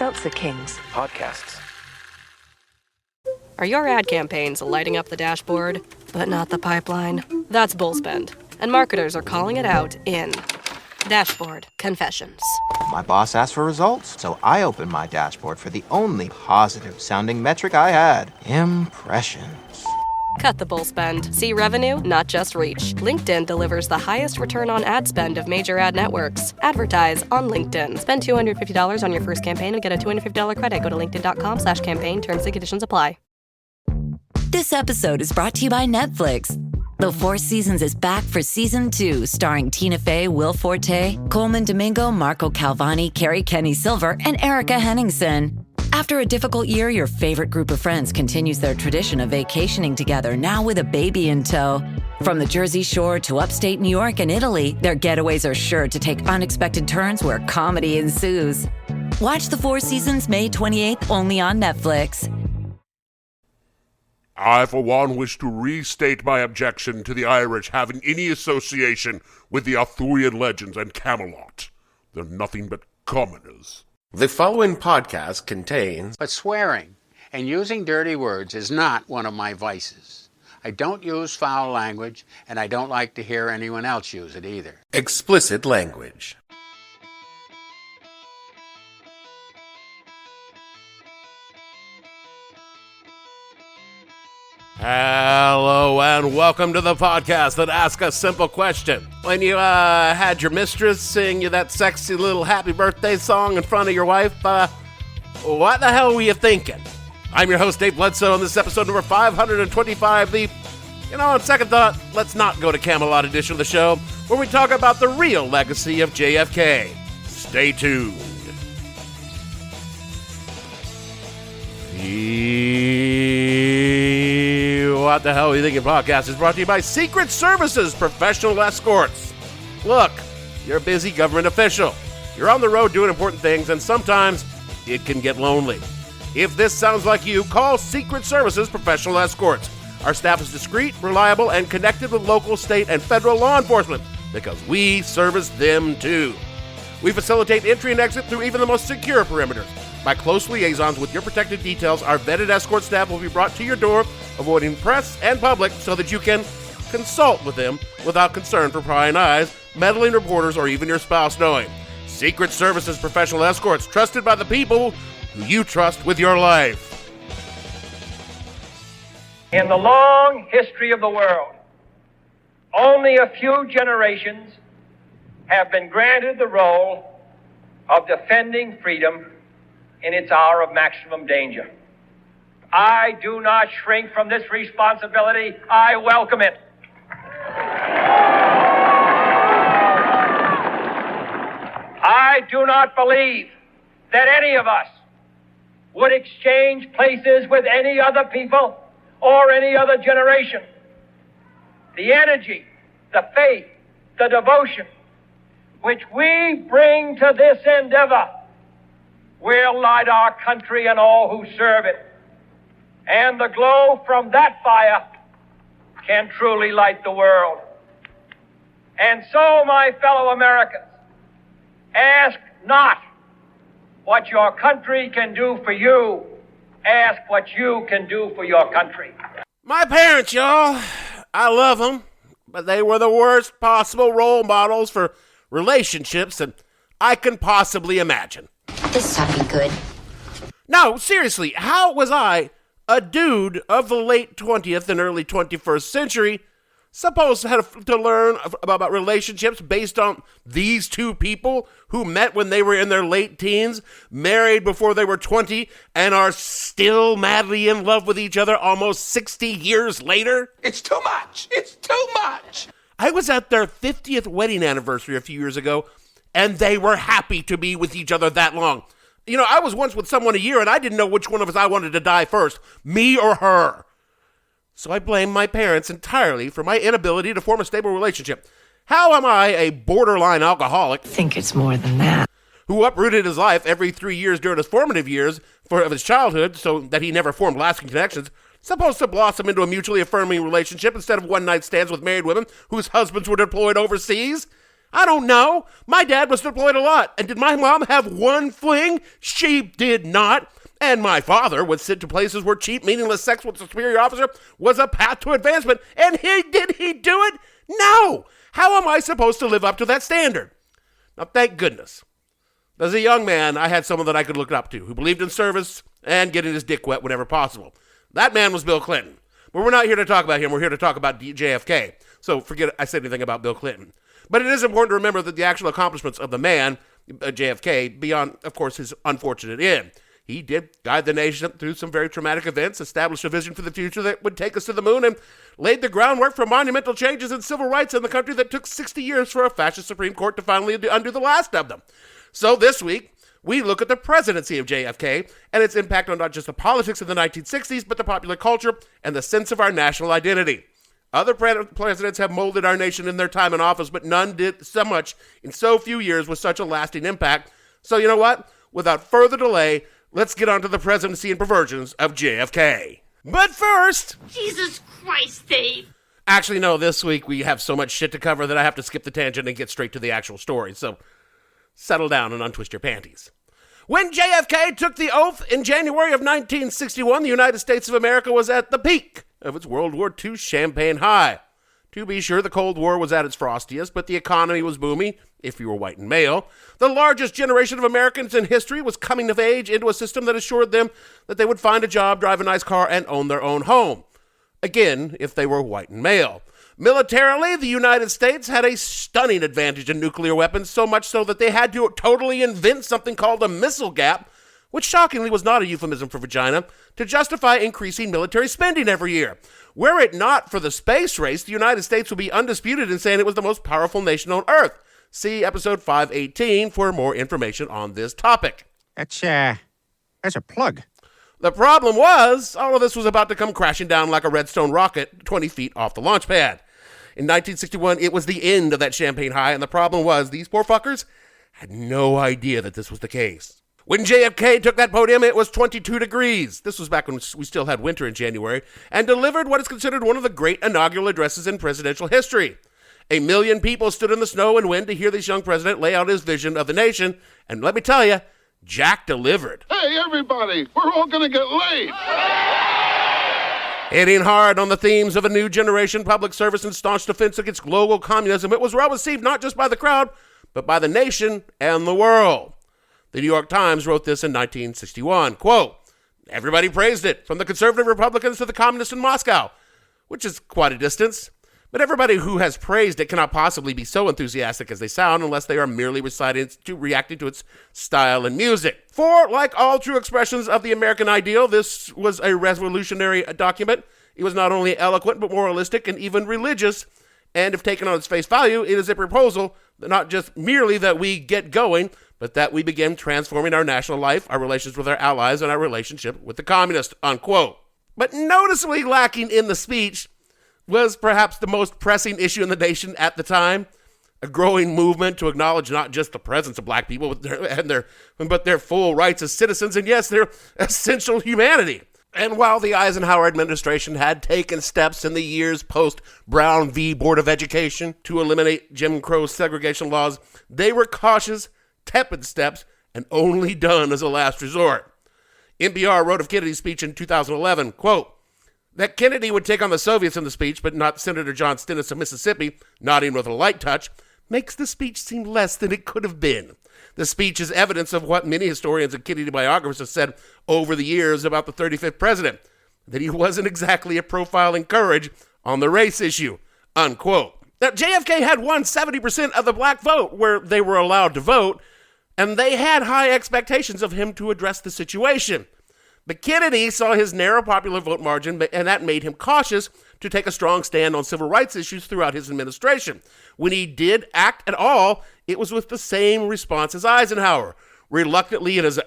Seltzer Kings. Podcasts. Are your ad campaigns lighting up the dashboard, but not the pipeline? That's bullspend, and marketers are calling it out in Dashboard Confessions. My boss asked for results, so I opened my dashboard for the only positive-sounding metric I had: impressions. Cut the bull spend. See revenue, not just reach. LinkedIn delivers the highest return on ad spend of major ad networks. Advertise on LinkedIn. Spend $250 on your first campaign and get a $250 credit. Go to linkedin.com/campaign. Terms and conditions apply. This episode is brought to you by Netflix. The Four Seasons is back for season 2, starring Tina Fey, Will Forte, Coleman Domingo, Marco Calvani, Carrie Kenny Silver, and Erica Henningsen. After a difficult year, your favorite group of friends continues their tradition of vacationing together, now with a baby in tow. From the Jersey Shore to upstate New York and Italy, their getaways are sure to take unexpected turns where comedy ensues. Watch The Four Seasons May 28th, only on Netflix. I, for one, wish to restate my objection to the Irish having any association with the Arthurian legends and Camelot. They're nothing but commoners. The following podcast contains... But swearing and using dirty words is not one of my vices. I don't use foul language, and I don't like to hear anyone else use it either. explicit language. Hello and welcome to the podcast that asks a simple question. When you had your mistress sing you that sexy little happy birthday song in front of your wife, what the hell were you thinking? I'm your host, Dave Bledsoe, and this is episode number 525, on second thought, let's not go to Camelot edition of the show, where we talk about the real legacy of JFK. Stay tuned. What the Hell Are You Thinking podcast is brought to you by Secret Services Professional Escorts. Look, you're a busy government official. You're on the road doing important things, and sometimes it can get lonely. If this sounds like you, call Secret Services Professional Escorts. Our staff is discreet, reliable, and connected with local, state, and federal law enforcement because we service them too. We facilitate entry and exit through even the most secure perimeters. By close liaisons with your protected details, our vetted escort staff will be brought to your door, avoiding press and public so that you can consult with them without concern for prying eyes, meddling reporters, or even your spouse knowing. Secret Services Professional Escorts, trusted by the people who you trust with your life. In the long history of the world, only a few generations have been granted the role of defending freedom in its hour of maximum danger. I do not shrink from this responsibility. I welcome it. I do not believe that any of us would exchange places with any other people or any other generation. The energy, the faith, the devotion which we bring to this endeavor will light our country and all who serve it. And the glow from that fire can truly light the world. And so, my fellow Americans, ask not what your country can do for you. Ask what you can do for your country. My parents, y'all, I love them, but they were the worst possible role models for relationships that I can possibly imagine. This ought to be good. No, seriously, how was I, a dude of the late 20th and early 21st century, supposed to learn about relationships based on these two people who met when they were in their late teens, married before they were 20, and are still madly in love with each other almost 60 years later? It's too much! It's too much! I was at their 50th wedding anniversary a few years ago, and they were happy to be with each other that long. I was once with someone a year, and I didn't know which one of us I wanted to die first, me or her. So I blame my parents entirely for my inability to form a stable relationship. How am I, a borderline alcoholic, I think it's more than that, who uprooted his life every 3 years during his formative years of his childhood so that he never formed lasting connections, supposed to blossom into a mutually affirming relationship instead of one-night stands with married women whose husbands were deployed overseas? I don't know. My dad was deployed a lot. And did my mom have one fling? She did not. And my father was sent to places where cheap, meaningless sex with a superior officer was a path to advancement. And did he do it? No. How am I supposed to live up to that standard? Now, thank goodness. As a young man, I had someone that I could look up to who believed in service and getting his dick wet whenever possible. That man was Bill Clinton. But we're not here to talk about him. We're here to talk about JFK. So forget I said anything about Bill Clinton. But it is important to remember that the actual accomplishments of the man, JFK, beyond, of course, his unfortunate end. He did guide the nation through some very traumatic events, established a vision for the future that would take us to the moon, and laid the groundwork for monumental changes in civil rights in the country that took 60 years for a fascist Supreme Court to finally undo the last of them. So this week, we look at the presidency of JFK and its impact on not just the politics of the 1960s, but the popular culture and the sense of our national identity. Other presidents have molded our nation in their time in office, but none did so much in so few years with such a lasting impact. So you know what? Without further delay, let's get on to the presidency and perversions of JFK. But first... Jesus Christ, Dave! Actually, no, this week we have so much shit to cover that I have to skip the tangent and get straight to the actual story, so settle down and untwist your panties. When JFK took the oath in January of 1961, the United States of America was at the peak of its World War II champagne high. To be sure, the Cold War was at its frostiest, but the economy was booming, if you were white and male. The largest generation of Americans in history was coming of age into a system that assured them that they would find a job, drive a nice car, and own their own home. Again, if they were white and male. Militarily, the United States had a stunning advantage in nuclear weapons, so much so that they had to totally invent something called a missile gap, which shockingly was not a euphemism for vagina, to justify increasing military spending every year. Were it not for the space race, the United States would be undisputed in saying it was the most powerful nation on Earth. See episode 518 for more information on this topic. That's a plug. The problem was, all of this was about to come crashing down like a Redstone rocket 20 feet off the launch pad. In 1961, it was the end of that champagne high, and the problem was these poor fuckers had no idea that this was the case. When JFK took that podium, it was 22 degrees. This was back when we still had winter in January, and delivered what is considered one of the great inaugural addresses in presidential history. 1 million people stood in the snow and wind to hear this young president lay out his vision of the nation, and let me tell you, Jack delivered. Hey, everybody, we're all gonna get laid. Hitting hard on the themes of a new generation, public service, and staunch defense against global communism, it was well received not just by the crowd, but by the nation and the world. The New York Times wrote this in 1961, quote, "Everybody praised it, from the conservative Republicans to the communists in Moscow," which is quite a distance. But everybody who has praised it cannot possibly be so enthusiastic as they sound unless they are merely reacting to its style and music. For, like all true expressions of the American ideal, this was a revolutionary document. It was not only eloquent, but moralistic and even religious. And if taken on its face value, it is a proposal that not just merely that we get going, but that we begin transforming our national life, our relations with our allies, and our relationship with the communists, unquote. But noticeably lacking in the speech was perhaps the most pressing issue in the nation at the time, a growing movement to acknowledge not just the presence of black people, but their full rights as citizens, and yes, their essential humanity. And while the Eisenhower administration had taken steps in the years post-Brown v. Board of Education to eliminate Jim Crow segregation laws, they were cautious, tepid steps, and only done as a last resort. NPR wrote of Kennedy's speech in 2011, quote, that Kennedy would take on the Soviets in the speech, but not Senator John Stennis of Mississippi, nodding with a light touch, makes the speech seem less than it could have been. The speech is evidence of what many historians and Kennedy biographers have said over the years about the 35th president, that he wasn't exactly a profile in courage on the race issue, unquote. Now, JFK had won 70% of the black vote where they were allowed to vote, and they had high expectations of him to address the situation. But Kennedy saw his narrow popular vote margin, and that made him cautious to take a strong stand on civil rights issues throughout his administration. When he did act at all, it was with the same response as Eisenhower, reluctantly and as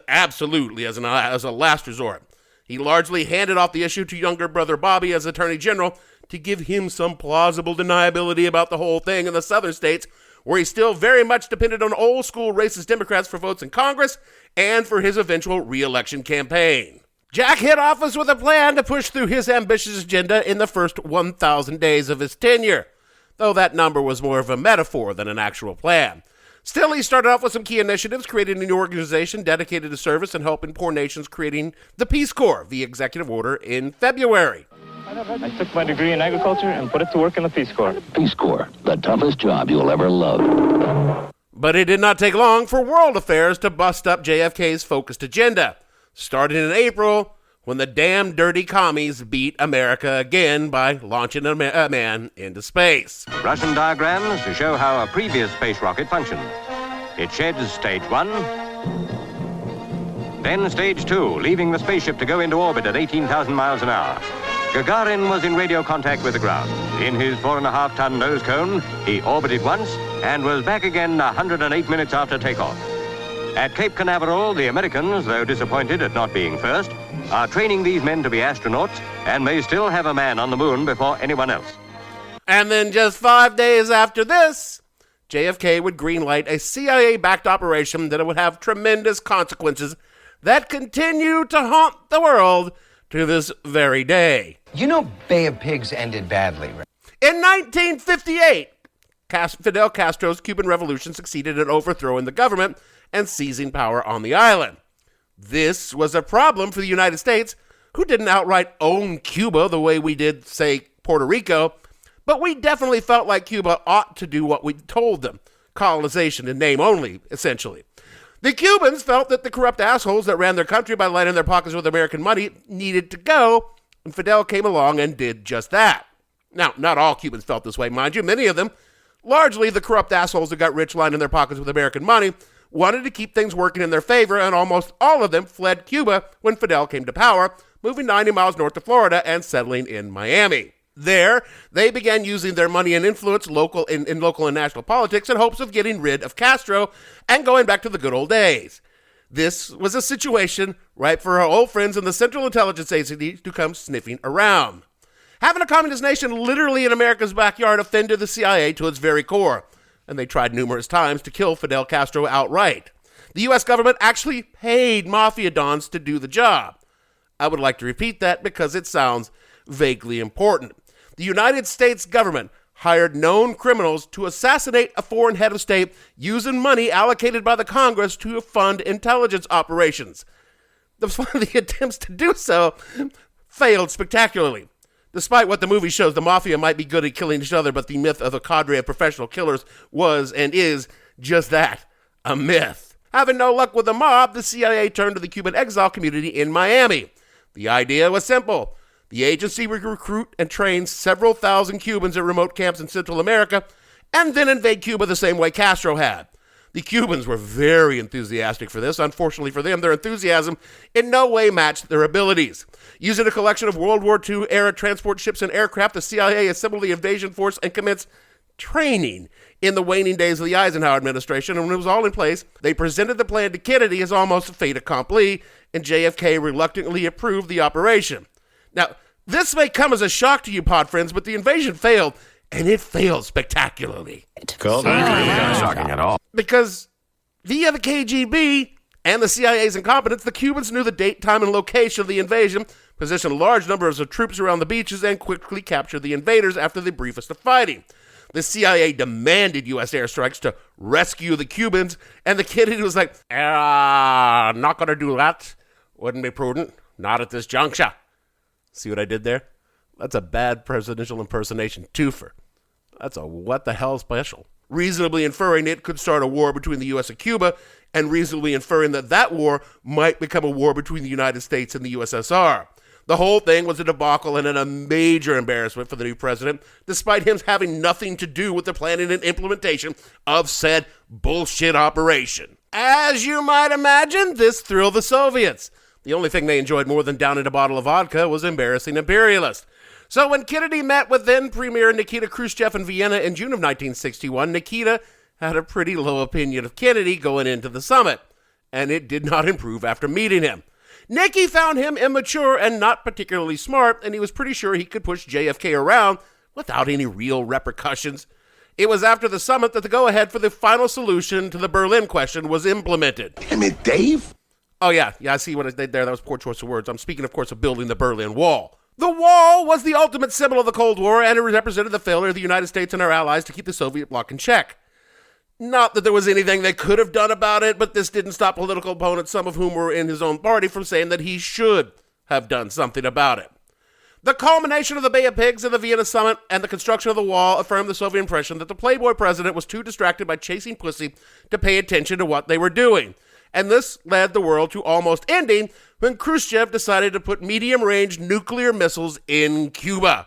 a last resort. He largely handed off the issue to younger brother Bobby as Attorney General to give him some plausible deniability about the whole thing in the southern states, where he still very much depended on old-school racist Democrats for votes in Congress and for his eventual re-election campaign. Jack hit office with a plan to push through his ambitious agenda in the first 1,000 days of his tenure. though that number was more of a metaphor than an actual plan. Still, he started off with some key initiatives, creating a new organization dedicated to service and helping poor nations, creating the Peace Corps, the executive order, in February. I took my degree in agriculture and put it to work in the Peace Corps. Peace Corps, the toughest job you'll ever love. But it did not take long for world affairs to bust up JFK's focused agenda, starting in April when the damn dirty commies beat America again by launching a man into space. Russian diagrams to show how a previous space rocket functioned. It sheds stage 1, then stage 2, leaving the spaceship to go into orbit at 18,000 miles an hour. Gagarin was in radio contact with the ground. In his 4.5-ton nose cone, he orbited once and was back again 108 minutes after takeoff. At Cape Canaveral, the Americans, though disappointed at not being first, are training these men to be astronauts and may still have a man on the moon before anyone else. And then just 5 days after this, JFK would greenlight a CIA-backed operation that would have tremendous consequences that continue to haunt the world to this very day. You know Bay of Pigs ended badly, right? In 1958, Fidel Castro's Cuban Revolution succeeded in overthrowing the government and seizing power on the island. This was a problem for the United States, who didn't outright own Cuba the way we did, say, Puerto Rico, but we definitely felt like Cuba ought to do what we told them, colonization in name only, essentially. The Cubans felt that the corrupt assholes that ran their country by lining their pockets with American money needed to go, and Fidel came along and did just that. Now, not all Cubans felt this way, mind you. Many of them, largely the corrupt assholes that got rich lining their pockets with American money, wanted to keep things working in their favor, and almost all of them fled Cuba when Fidel came to power, moving 90 miles north of Florida and settling in Miami. There, they began using their money and influence in local and national politics in hopes of getting rid of Castro and going back to the good old days. This was a situation ripe for our old friends in the Central Intelligence Agency to come sniffing around. Having a communist nation literally in America's backyard offended the CIA to its very core, and they tried numerous times to kill Fidel Castro outright. The U.S. government actually paid mafia dons to do the job. I would like to repeat that because it sounds vaguely important. The United States government hired known criminals to assassinate a foreign head of state using money allocated by the Congress to fund intelligence operations. The attempts to do so failed spectacularly. Despite what the movie shows, the mafia might be good at killing each other, but the myth of a cadre of professional killers was and is just that, a myth. Having no luck with the mob, the CIA turned to the Cuban exile community in Miami. The idea was simple. The agency would recruit and train several thousand Cubans at remote camps in Central America and then invade Cuba the same way Castro had. The Cubans were very enthusiastic for this. Unfortunately for them, their enthusiasm in no way matched their abilities. Using a collection of World War II-era transport ships and aircraft, the CIA assembled the invasion force and commenced training in the waning days of the Eisenhower administration. And when it was all in place, they presented the plan to Kennedy as almost a fait accompli, and JFK reluctantly approved the operation. Now, this may come as a shock to you, pod friends, but the invasion failed, and it failed spectacularly. Cool. Not shocking at all. Because via the KGB and the CIA's incompetence, the Cubans knew the date, time, and location of the invasion, positioned large numbers of troops around the beaches, and quickly captured the invaders after the briefest of fighting. The CIA demanded U.S. airstrikes to rescue the Cubans, and the Kennedy was like, not going to do that. Wouldn't be prudent. Not at this juncture. See what I did there? That's a bad presidential impersonation twofer. That's a what the hell special. Reasonably inferring it could start a war between the U.S. and Cuba, and reasonably inferring that that war might become a war between the United States and the USSR. The whole thing was a debacle and a major embarrassment for the new president, despite him having nothing to do with the planning and implementation of said bullshit operation. As you might imagine, this thrilled the Soviets. The only thing they enjoyed more than downing a bottle of vodka was embarrassing imperialists. So when Kennedy met with then-Premier Nikita Khrushchev in Vienna in June of 1961, Nikita had a pretty low opinion of Kennedy going into the summit, and it did not improve after meeting him. Nicky found him immature and not particularly smart, and he was pretty sure he could push JFK around without any real repercussions. It was after the summit that the go-ahead for the final solution to the Berlin question was implemented. Damn it, Dave? Oh, yeah, I see what I did there. That was poor choice of words. I'm speaking, of course, of building the Berlin Wall. The wall was the ultimate symbol of the Cold War, and it represented the failure of the United States and our allies to keep the Soviet bloc in check. Not that there was anything they could have done about it, but this didn't stop political opponents, some of whom were in his own party, from saying that he should have done something about it. The culmination of the Bay of Pigs and the Vienna Summit and the construction of the wall affirmed the Soviet impression that the Playboy president was too distracted by chasing pussy to pay attention to what they were doing. And this led the world to almost ending when Khrushchev decided to put medium-range nuclear missiles in Cuba.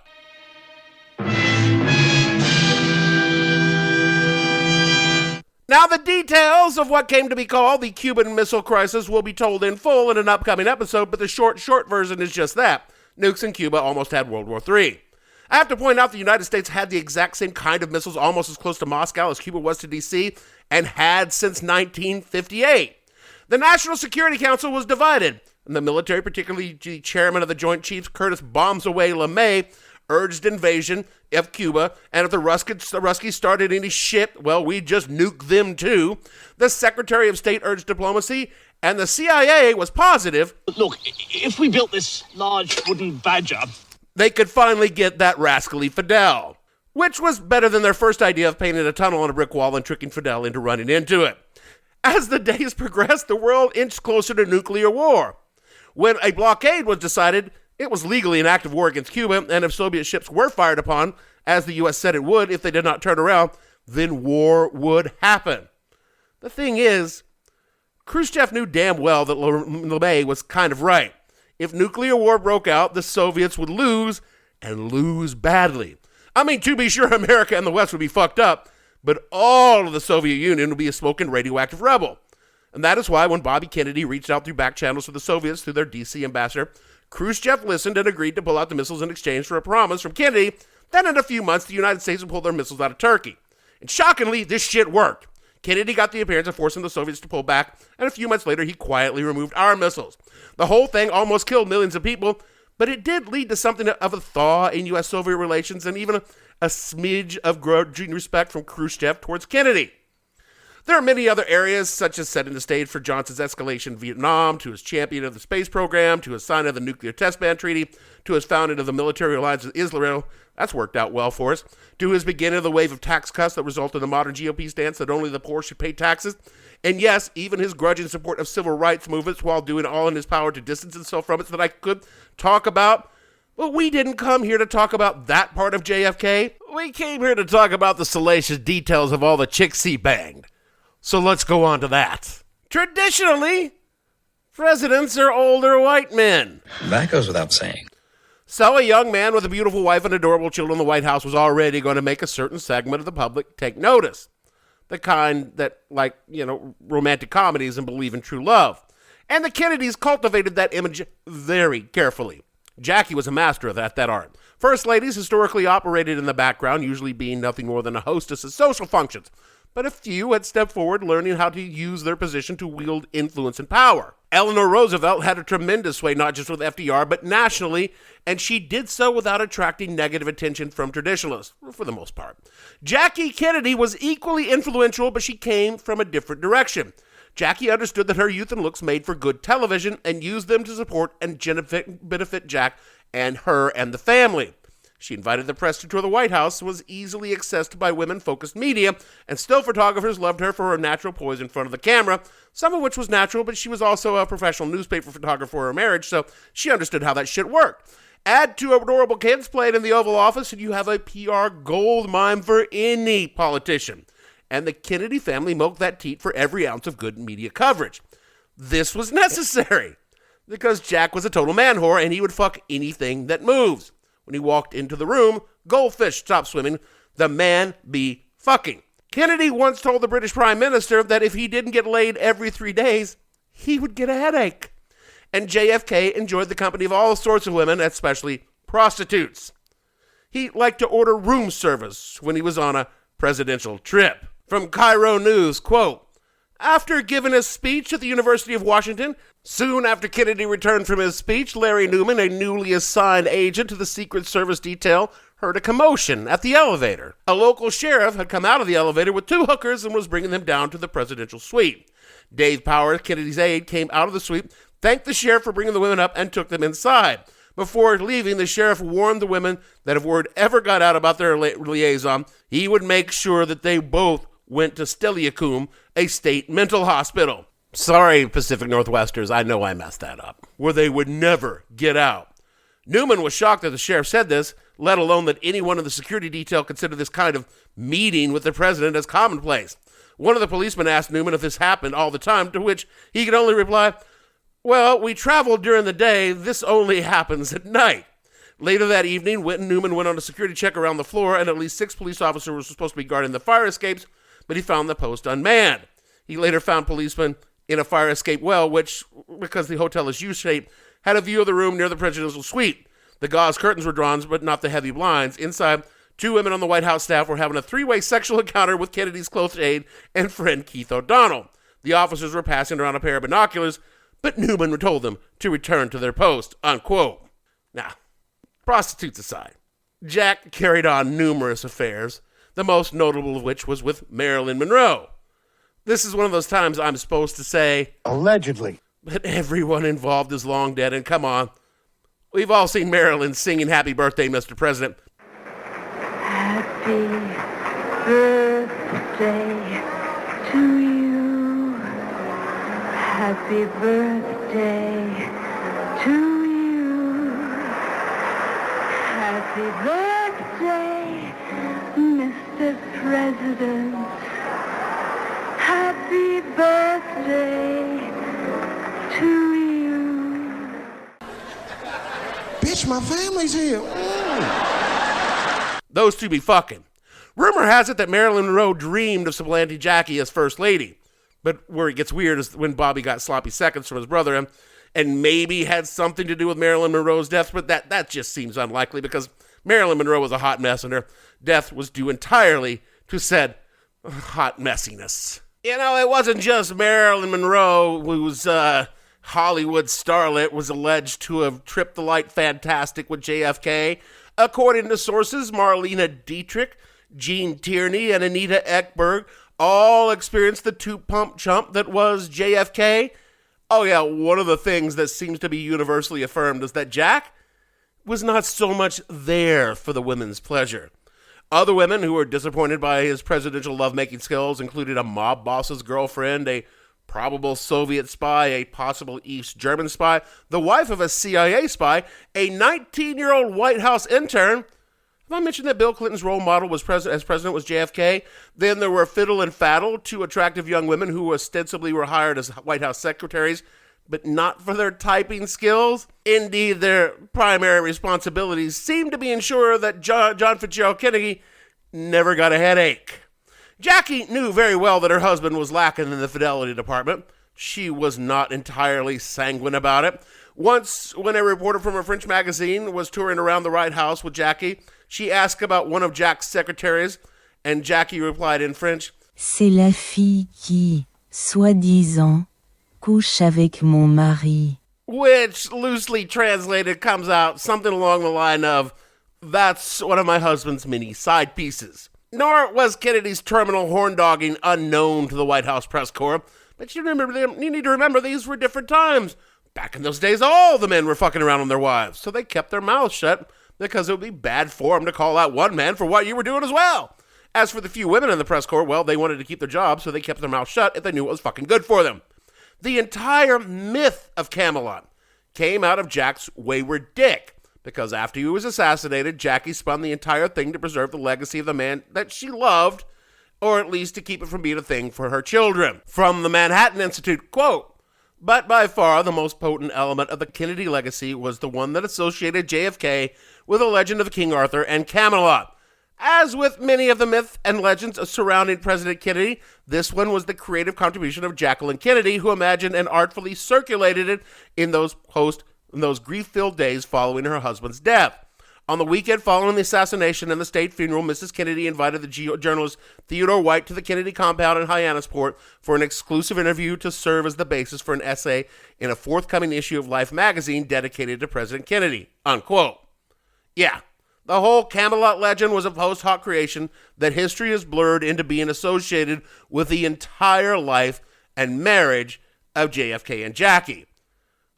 Now, the details of what came to be called the Cuban Missile Crisis will be told in full in an upcoming episode, but the short version is just that. Nukes in Cuba almost had World War III. I have to point out the United States had the exact same kind of missiles almost as close to Moscow as Cuba was to D.C. and had since 1958. The National Security Council was divided, and the military, particularly the chairman of the Joint Chiefs, Curtis Bombs-Away LeMay, urged invasion of Cuba, and if the Ruskies started any shit, well, we just nuke them too. The Secretary of State urged diplomacy, and the CIA was positive. Look, if we built this large wooden badger, they could finally get that rascally Fidel, which was better than their first idea of painting a tunnel on a brick wall and tricking Fidel into running into it. As the days progressed, the world inched closer to nuclear war. When a blockade was decided, it was legally an act of war against Cuba, and if Soviet ships were fired upon, as the U.S. said it would if they did not turn around, then war would happen. The thing is, Khrushchev knew damn well that LeMay was kind of right. If nuclear war broke out, the Soviets would lose, and lose badly. I mean, to be sure, America and the West would be fucked up, but all of the Soviet Union would be a smoking radioactive rebel. And that is why when Bobby Kennedy reached out through back channels to the Soviets through their D.C. ambassador, Khrushchev listened and agreed to pull out the missiles in exchange for a promise from Kennedy that in a few months the United States would pull their missiles out of Turkey. And shockingly, this shit worked. Kennedy got the appearance of forcing the Soviets to pull back, and a few months later he quietly removed our missiles. The whole thing almost killed millions of people, but it did lead to something of a thaw in U.S.-Soviet relations and even a smidge of grudging respect from Khrushchev towards Kennedy. There are many other areas, such as setting the stage for Johnson's escalation in Vietnam, to his champion of the space program, to his signing of the nuclear test ban treaty, to his founding of the military alliance with Israel. That's worked out well for us. To his beginning of the wave of tax cuts that resulted in the modern GOP stance that only the poor should pay taxes. And yes, even his grudging support of civil rights movements while doing all in his power to distance himself from it that I could talk about. But we didn't come here to talk about that part of JFK. We came here to talk about the salacious details of all the chicks he banged. So let's go on to that. Traditionally, presidents are older white men. That goes without saying. So a young man with a beautiful wife and adorable children in the White House was already going to make a certain segment of the public take notice. The kind that, like, romantic comedies and believe in true love. And the Kennedys cultivated that image very carefully. Jackie was a master of that art. First ladies historically operated in the background, usually being nothing more than a hostess of social functions. But a few had stepped forward, learning how to use their position to wield influence and power. Eleanor Roosevelt had a tremendous sway, not just with FDR, but nationally, and she did so without attracting negative attention from traditionalists, for the most part. Jackie Kennedy was equally influential, but she came from a different direction. Jackie understood that her youth and looks made for good television and used them to support and benefit Jack and her and the family. She invited the press to tour the White House, was easily accessed by women-focused media, and still photographers loved her for her natural poise in front of the camera, some of which was natural, but she was also a professional newspaper photographer for her marriage, so she understood how that shit worked. Add two adorable kids playing in the Oval Office, and you have a PR gold mine for any politician. And the Kennedy family milked that teat for every ounce of good media coverage. This was necessary, because Jack was a total man whore, and he would fuck anything that moves. When he walked into the room, goldfish stopped swimming, the man be fucking. Kennedy once told the British Prime Minister that if he didn't get laid every 3 days, he would get a headache. And JFK enjoyed the company of all sorts of women, especially prostitutes. He liked to order room service when he was on a presidential trip. From Cairo News, quote, after giving a speech at the University of Washington, soon after Kennedy returned from his speech, Larry Newman, a newly assigned agent to the Secret Service detail, heard a commotion at the elevator. A local sheriff had come out of the elevator with 2 hookers and was bringing them down to the presidential suite. Dave Powers, Kennedy's aide, came out of the suite, thanked the sheriff for bringing the women up, and took them inside. Before leaving, the sheriff warned the women that if word ever got out about their liaison, he would make sure that they both went to Steliacum, a state mental hospital. Sorry, Pacific Northwesters, I know I messed that up. Where they would never get out. Newman was shocked that the sheriff said this, let alone that anyone in the security detail considered this kind of meeting with the president as commonplace. One of the policemen asked Newman if this happened all the time, to which he could only reply, "Well, we traveled during the day. This only happens at night." Later that evening, Newman went on a security check around the floor, and at least 6 police officers were supposed to be guarding the fire escapes, but he found the post unmanned. He later found policemen in a fire escape well, which, because the hotel is U-shaped, had a view of the room near the presidential suite. The gauze curtains were drawn, but not the heavy blinds. Inside, 2 women on the White House staff were having a 3-way sexual encounter with Kennedy's close aide and friend Keith O'Donnell. The officers were passing around a pair of binoculars, but Newman told them to return to their post, unquote. Now, prostitutes aside, Jack carried on numerous affairs, the most notable of which was with Marilyn Monroe. This is one of those times I'm supposed to say, allegedly, but everyone involved is long dead, and come on, we've all seen Marilyn singing Happy Birthday, Mr. President. Happy birthday to you. Happy birthday to you. Happy birthday, Mr. President. Happy birthday to you. Bitch, my family's here. Those two be fucking. Rumor has it that Marilyn Monroe dreamed of supplanting Jackie as First Lady. But where it gets weird is when Bobby got sloppy seconds from his brother and maybe had something to do with Marilyn Monroe's death, but that just seems unlikely because Marilyn Monroe was a hot mess and her death was due entirely to said hot messiness. You know, it wasn't just Marilyn Monroe whose Hollywood starlet was alleged to have tripped the light fantastic with JFK. According to sources, Marlena Dietrich, Gene Tierney, and Anita Ekberg all experienced the two-pump chump that was JFK. Oh yeah, one of the things that seems to be universally affirmed is that Jack was not so much there for the women's pleasure. Other women who were disappointed by his presidential lovemaking skills included a mob boss's girlfriend, a probable Soviet spy, a possible East German spy, the wife of a CIA spy, a 19-year-old White House intern. Have I mentioned that Bill Clinton's role model was as president was JFK? Then there were Fiddle and Faddle, 2 attractive young women who ostensibly were hired as White House secretaries, but not for their typing skills. Indeed, their primary responsibilities seemed to be ensure that John Fitzgerald Kennedy never got a headache. Jackie knew very well that her husband was lacking in the fidelity department. She was not entirely sanguine about it. Once, when a reporter from a French magazine was touring around the White House with Jackie, she asked about one of Jack's secretaries, and Jackie replied in French, "C'est la fille qui, soi-disant, couche avec mon mari." Which, loosely translated, comes out something along the line of, "That's one of my husband's many side pieces." Nor was Kennedy's terminal horn-dogging unknown to the White House press corps, but you need to remember these were different times. Back in those days, all the men were fucking around on their wives, so they kept their mouths shut because it would be bad form to call out one man for what you were doing as well. As for the few women in the press corps, well, they wanted to keep their jobs, so they kept their mouths shut if they knew it was fucking good for them. The entire myth of Camelot came out of Jack's wayward dick, because after he was assassinated, Jackie spun the entire thing to preserve the legacy of the man that she loved, or at least to keep it from being a thing for her children. From the Manhattan Institute, quote, "But by far the most potent element of the Kennedy legacy was the one that associated JFK with the legend of King Arthur and Camelot. As with many of the myths and legends surrounding President Kennedy, this one was the creative contribution of Jacqueline Kennedy, who imagined and artfully circulated it in those grief-filled days following her husband's death. On the weekend following the assassination and the state funeral, Mrs. Kennedy invited the journalist Theodore White to the Kennedy compound in Hyannisport for an exclusive interview to serve as the basis for an essay in a forthcoming issue of Life magazine dedicated to President Kennedy," unquote. Yeah, the whole Camelot legend was a post-hoc creation that history has blurred into being associated with the entire life and marriage of JFK and Jackie.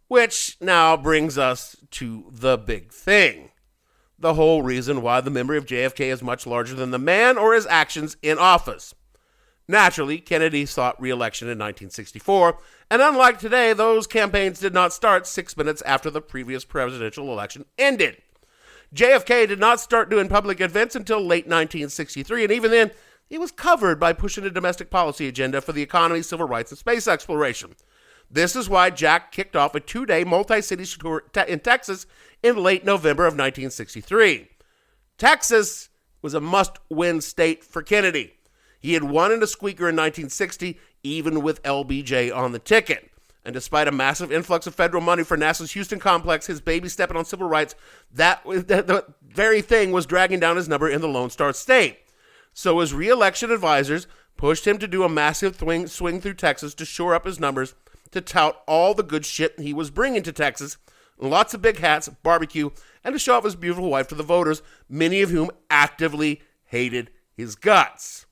Which now brings us to the big thing. The whole reason why the memory of JFK is much larger than the man or his actions in office. Naturally, Kennedy sought re-election in 1964, and unlike today, those campaigns did not start 6 minutes after the previous presidential election ended. JFK did not start doing public events until late 1963, and even then, he was covered by pushing a domestic policy agenda for the economy, civil rights, and space exploration. This is why Jack kicked off a 2-day multi-city tour in Texas in late November of 1963. Texas was a must-win state for Kennedy. He had won in a squeaker in 1960, even with LBJ on the ticket. And despite a massive influx of federal money for NASA's Houston complex, his baby stepping on civil rights, the very thing was dragging down his number in the Lone Star State. So his re-election advisors pushed him to do a massive swing through Texas to shore up his numbers, to tout all the good shit he was bringing to Texas, lots of big hats, barbecue, and to show off his beautiful wife to the voters, many of whom actively hated his guts.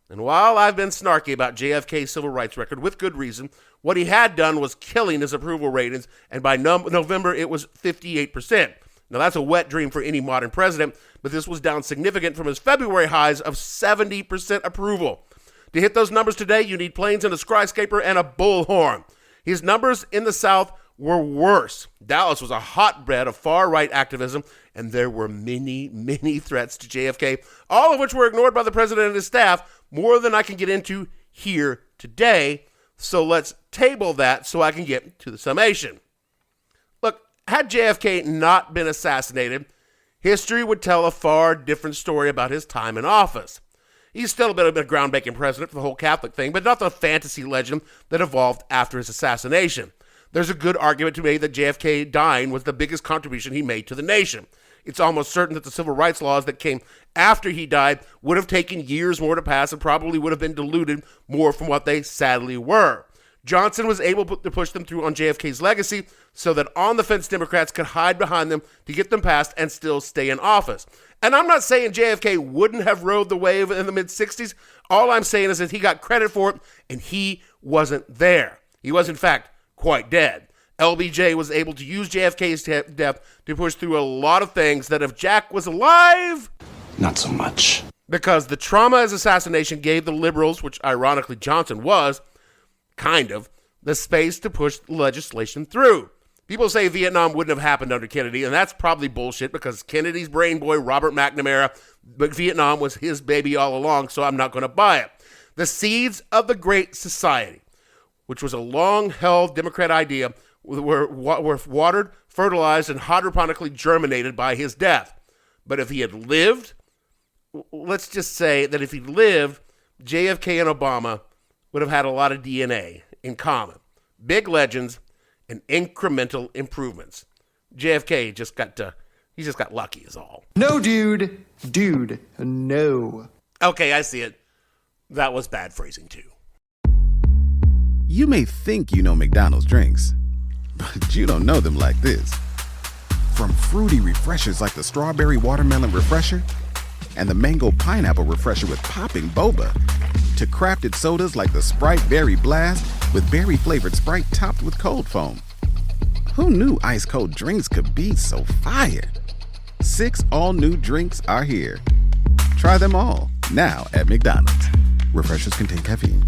And while I've been snarky about JFK's civil rights record with good reason, what he had done was killing his approval ratings, and by November it was 58%. Now that's a wet dream for any modern president, but this was down significant from his February highs of 70% approval. To hit those numbers today, you need planes and a skyscraper and a bullhorn. His numbers in the South were worse. Dallas was a hotbed of far-right activism, and there were many, many threats to JFK, all of which were ignored by the president and his staff, more than I can get into here today. So let's table that so I can get to the summation. Look, had JFK not been assassinated, history would tell a far different story about his time in office. He's still a bit of a groundbreaking president for the whole Catholic thing, but not the fantasy legend that evolved after his assassination. There's a good argument to be made that JFK dying was the biggest contribution he made to the nation. It's almost certain that the civil rights laws that came after he died would have taken years more to pass and probably would have been diluted more from what they sadly were. Johnson was able to push them through on JFK's legacy so that on-the-fence Democrats could hide behind them to get them passed and still stay in office. And I'm not saying JFK wouldn't have rode the wave in the mid-60s. All I'm saying is that he got credit for it, and he wasn't there. He was, in fact, quite dead. LBJ was able to use JFK's death to push through a lot of things that if Jack was alive, not so much. Because the trauma of his assassination gave the liberals, which ironically Johnson was, kind of, the space to push legislation through. People say Vietnam wouldn't have happened under Kennedy, and that's probably bullshit because Kennedy's brain boy, Robert McNamara, but Vietnam was his baby all along, so I'm not going to buy it. The seeds of the Great Society, which was a long-held Democrat idea, were watered, fertilized, and hydroponically germinated by his death. But if he had lived, let's just say that if he lived, JFK and Obama would have had a lot of DNA in common. Big legends and incremental improvements. JFK just got lucky is all. No, dude. Dude, no. Okay, I see it. That was bad phrasing too. You may think you know McDonald's drinks, but you don't know them like this. From fruity refreshers like the Strawberry Watermelon Refresher and the Mango Pineapple Refresher with popping boba, to crafted sodas like the Sprite Berry Blast with berry-flavored Sprite topped with cold foam. Who knew ice-cold drinks could be so fire? 6 all-new drinks are here. Try them all, now at McDonald's. Refreshers contain caffeine.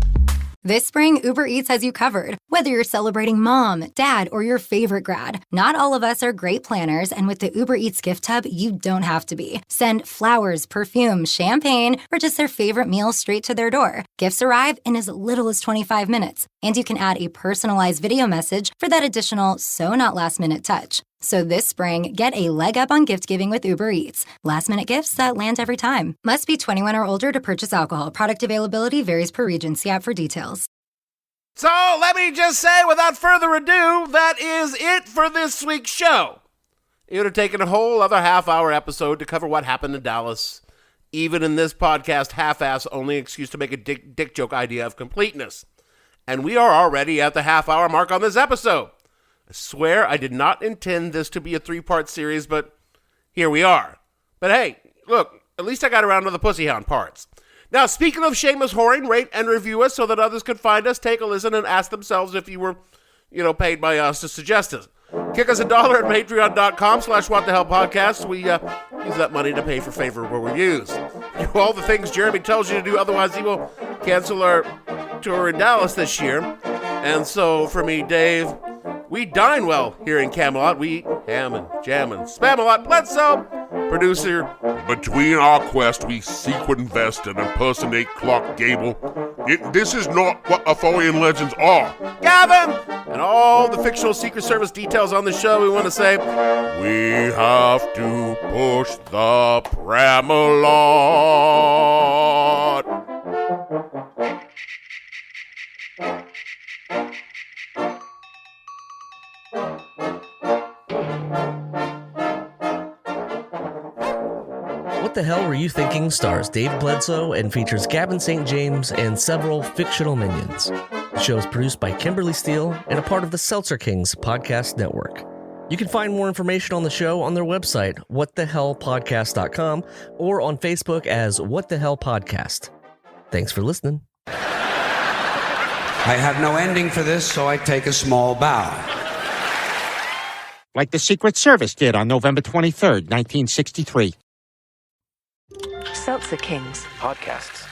This spring, Uber Eats has you covered. Whether you're celebrating mom, dad, or your favorite grad, not all of us are great planners, and with the Uber Eats gift hub, you don't have to be. Send flowers, perfume, champagne, or just their favorite meal straight to their door. Gifts arrive in as little as 25 minutes, and you can add a personalized video message for that additional so-not-last-minute touch. So this spring, get a leg up on gift giving with Uber Eats. Last-minute gifts that land every time. Must be 21 or older to purchase alcohol. Product availability varies per region. See app for details. So let me just say, without further ado, that is it for this week's show. It would have taken a whole other half-hour episode to cover what happened in Dallas. Even in this podcast, half-ass only excuse to make a dick joke idea of completeness. And we are already at the half-hour mark on this episode. I swear I did not intend this to be a 3-part series, but here we are. But hey, look, at least I got around to the pussyhound parts. Now, speaking of shameless whoring, rate and review us so that others could find us, take a listen, and ask themselves if you were paid by us to suggest it. Kick us $1 at patreon.com/whatthehellpodcast. We use that money to pay for favorable reviews. Do all the things Jeremy tells you to do, otherwise he will cancel our tour in Dallas this year. And so, for me, Dave, we dine well here in Camelot. We eat ham and jam and Spamalot. Bledsoe, producer. Between our quest, we sequin invest and impersonate Clark Gable. This is not what Arthurian legends are. Gavin! And all the fictional Secret Service details on the show, we want to say, we have to push the Camelot. What the Hell Were You Thinking stars Dave Bledsoe and features Gavin St. James and several fictional minions. The show is produced by Kimberly Steele and a part of the Seltzer Kings podcast network. You can find more information on the show on their website, whatthehellpodcast.com, or on Facebook as What the Hell Podcast. Thanks for listening. I have no ending for this, so I take a small bow. Like the Secret Service did on November 23rd, 1963. Seltzer Kings. Podcasts.